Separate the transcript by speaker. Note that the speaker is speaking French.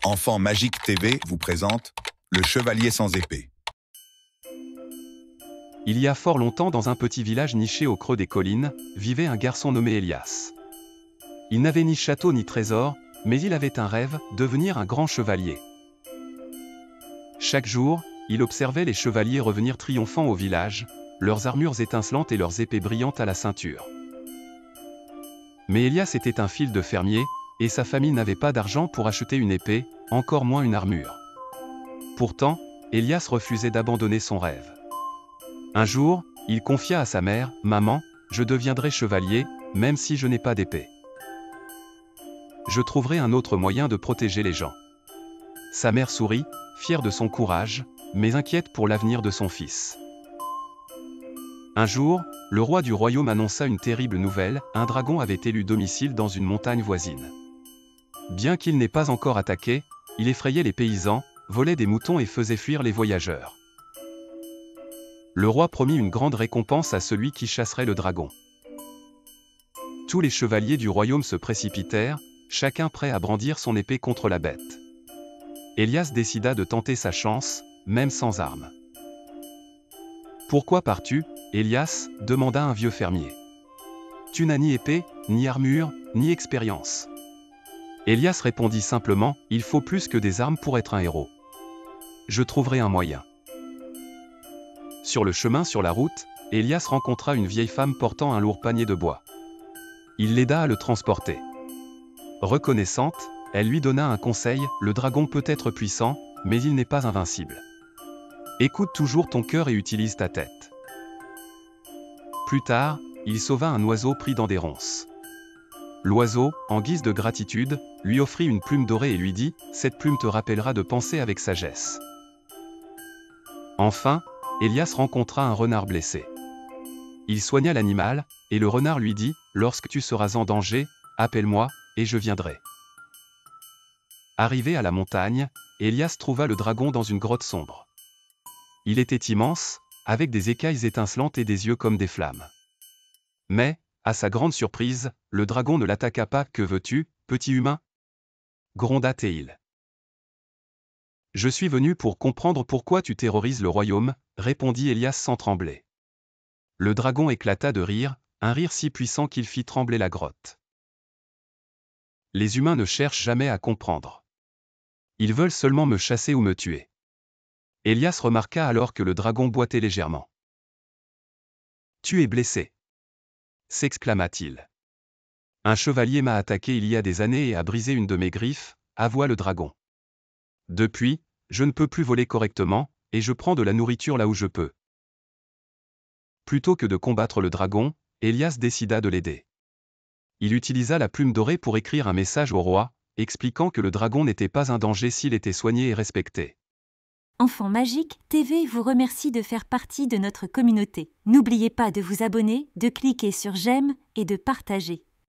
Speaker 1: Enfant Magique TV vous présente Le Chevalier sans épée.
Speaker 2: Il y a fort longtemps, dans un petit village niché au creux des collines, vivait un garçon nommé Elias. Il n'avait ni château ni trésor, mais il avait un rêve, devenir un grand chevalier. Chaque jour, il observait les chevaliers revenir triomphants au village, leurs armures étincelantes et leurs épées brillantes à la ceinture. Mais Elias était un fils de fermier, et sa famille n'avait pas d'argent pour acheter une épée, encore moins une armure. Pourtant, Elias refusait d'abandonner son rêve. Un jour, il confia à sa mère, « Maman, je deviendrai chevalier, même si je n'ai pas d'épée. Je trouverai un autre moyen de protéger les gens. » Sa mère sourit, fière de son courage, mais inquiète pour l'avenir de son fils. Un jour, le roi du royaume annonça une terrible nouvelle, un dragon avait élu domicile dans une montagne voisine. Bien qu'il n'ait pas encore attaqué, il effrayait les paysans, volait des moutons et faisait fuir les voyageurs. Le roi promit une grande récompense à celui qui chasserait le dragon. Tous les chevaliers du royaume se précipitèrent, chacun prêt à brandir son épée contre la bête. Elias décida de tenter sa chance, même sans armes. « Pourquoi pars-tu, Elias » demanda un vieux fermier. « Tu n'as ni épée, ni armure, ni expérience. » Elias répondit simplement, « Il faut plus que des armes pour être un héros. Je trouverai un moyen. » Sur le chemin sur la route, Elias rencontra une vieille femme portant un lourd panier de bois. Il l'aida à le transporter. Reconnaissante, elle lui donna un conseil, « Le dragon peut être puissant, mais il n'est pas invincible. Écoute toujours ton cœur et utilise ta tête. » Plus tard, il sauva un oiseau pris dans des ronces. L'oiseau, en guise de gratitude, lui offrit une plume dorée et lui dit, « Cette plume te rappellera de penser avec sagesse. » Enfin, Elias rencontra un renard blessé. Il soigna l'animal, et le renard lui dit, « Lorsque tu seras en danger, appelle-moi, et je viendrai. » Arrivé à la montagne, Elias trouva le dragon dans une grotte sombre. Il était immense, avec des écailles étincelantes et des yeux comme des flammes. Mais, à sa grande surprise, le dragon ne l'attaqua pas. « Que veux-tu, petit humain » gronda Théil. « Je suis venu pour comprendre pourquoi tu terrorises le royaume, » répondit Elias sans trembler. Le dragon éclata de rire, un rire si puissant qu'il fit trembler la grotte. « Les humains ne cherchent jamais à comprendre. Ils veulent seulement me chasser ou me tuer. » Elias remarqua alors que le dragon boitait légèrement. « Tu es blessé » s'exclama-t-il. « Un chevalier m'a attaqué il y a des années et a brisé une de mes griffes, » avoua le dragon. « Depuis, je ne peux plus voler correctement, et je prends de la nourriture là où je peux. » Plutôt que de combattre le dragon, Elias décida de l'aider. Il utilisa la plume dorée pour écrire un message au roi, expliquant que le dragon n'était pas un danger s'il était soigné et respecté.
Speaker 3: Enfant Magique TV vous remercie de faire partie de notre communauté. N'oubliez pas de vous abonner, de cliquer sur j'aime et de partager.